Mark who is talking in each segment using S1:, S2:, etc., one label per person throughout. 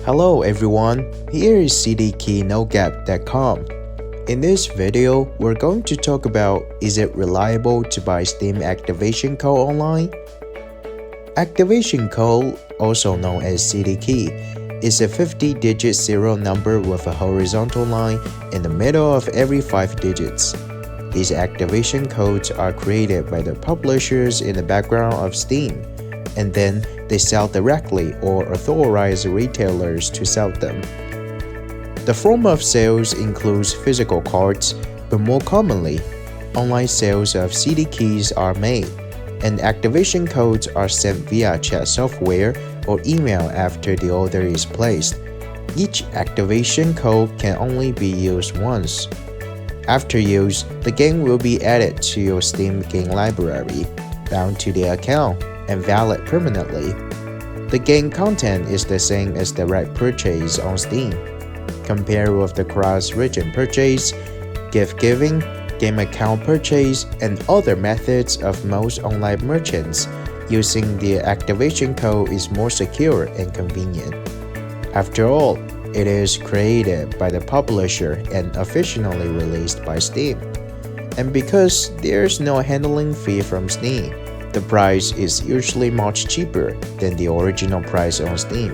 S1: Hello everyone, here is cdkey.com. In this video, we're going to talk about is it reliable to buy Steam activation code online? Activation code, also known as cdkey, is a 50-digit serial number with a horizontal line in the middle of every 5 digits. These activation codes are created by the publishers in the background of Steam, and then they sell directly or authorize retailers to sell them. The form of sales includes physical cards, but more commonly, online sales of CD keys are made, and activation codes are sent via chat software or email after the order is placed. Each activation code can only be used once. After use, the game will be added to your Steam game library, bound to the account, and valid permanently. The game content is the same as direct purchase on Steam. Compared with the cross-region purchase, gift-giving, game account purchase, and other methods of most online merchants, using the activation code is more secure and convenient. After all, it is created by the publisher and officially released by Steam. And because there's no handling fee from Steam, the price is usually much cheaper than the original price on Steam.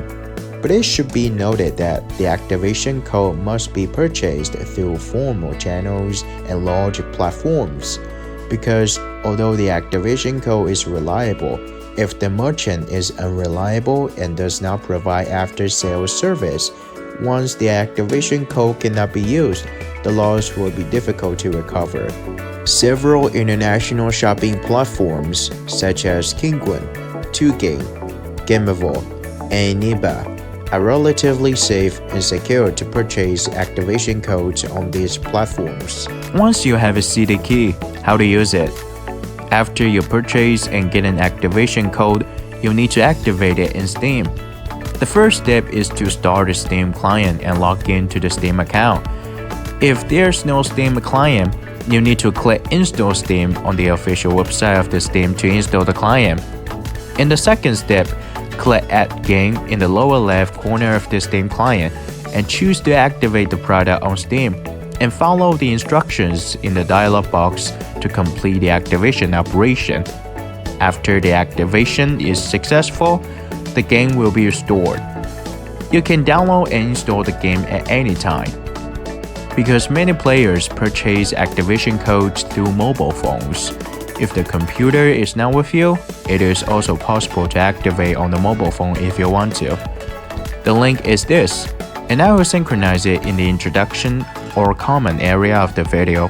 S1: But it should be noted that the activation code must be purchased through formal channels and large platforms, because although the activation code is reliable, if the merchant is unreliable and does not provide after-sales service, once the activation code cannot be used, the loss will be difficult to recover. Several international shopping platforms such as Kinguin, 2Game, Gameable, and Niba are relatively safe and secure to purchase activation codes on these platforms.
S2: Once you have a CD key, how to use it? After you purchase and get an activation code, you'll need to activate it in Steam. The first step is to start a Steam client and log into the Steam account. If there's no Steam client, you need to click Install Steam on the official website of the Steam to install the client. In the second step, click Add Game in the lower left corner of the Steam client and choose to activate the product on Steam, and follow the instructions in the dialog box to complete the activation operation. After the activation is successful, the game will be restored. You can download and install the game at any time. Because many players purchase activation codes through mobile phones, if the computer is not with you, it is also possible to activate on the mobile phone if you want to. The link is this, and I will synchronize it in the introduction or comment area of the video.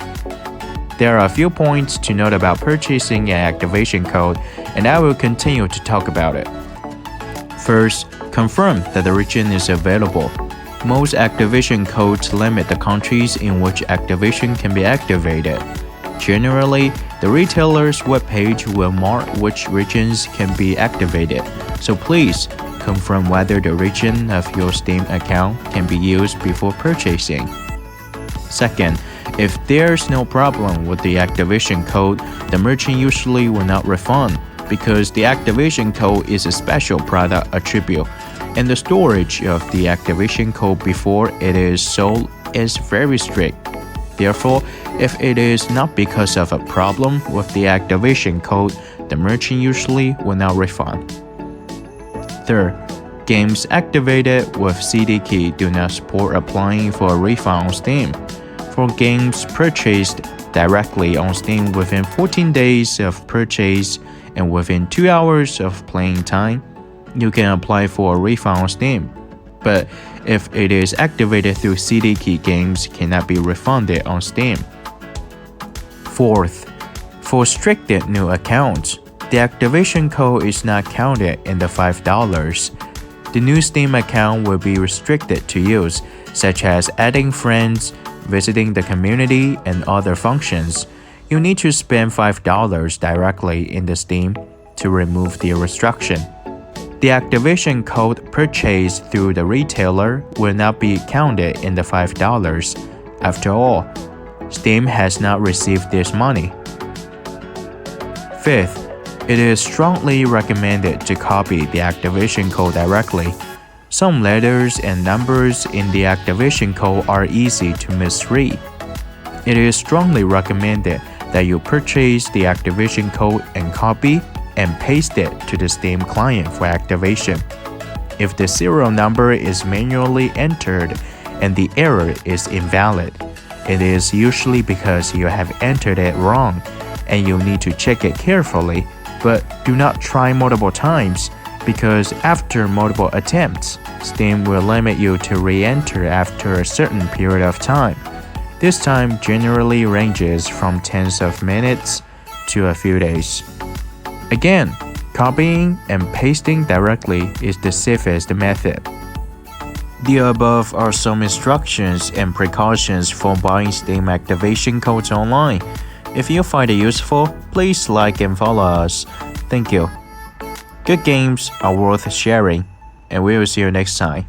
S2: There are a few points to note about purchasing an activation code, and I will continue to talk about it. First, confirm that the region is available. Most activation codes limit the countries in which activation can be activated. Generally, the retailer's webpage will mark which regions can be activated, so please confirm whether the region of your Steam account can be used before purchasing. Second, if there's no problem with the activation code, the merchant usually will not refund, because the activation code is a special product attribute, and the storage of the activation code before it is sold is very strict. Therefore, if it is not because of a problem with the activation code, the merchant usually will not refund. Third, games activated with CD key do not support applying for a refund on Steam. For games purchased directly on Steam within 14 days of purchase and within 2 hours of playing time, you can apply for a refund on Steam. But if it is activated through CD key, games cannot be refunded on Steam. Fourth, for restricted new accounts, the activation code is not counted in the $5. The new Steam account will be restricted to use, such as adding friends, visiting the community, and other functions. You need to spend $5 directly in the Steam to remove the restriction. The activation code purchased through the retailer will not be counted in the $5. After all, Steam has not received this money. Fifth, it is strongly recommended to copy the activation code directly. Some letters and numbers in the activation code are easy to misread. It is strongly recommended that you purchase the activation code and copy and paste it to the Steam client for activation. If the serial number is manually entered and the error is invalid, it is usually because you have entered it wrong and you need to check it carefully, but do not try multiple times because after multiple attempts, Steam will limit you to re-enter after a certain period of time. This time generally ranges from tens of minutes to a few days. Again, copying and pasting directly is the safest method. The above are some instructions and precautions for buying Steam activation codes online. If you find it useful, please like and follow us. Thank you. Good games are worth sharing, and we will see you next time.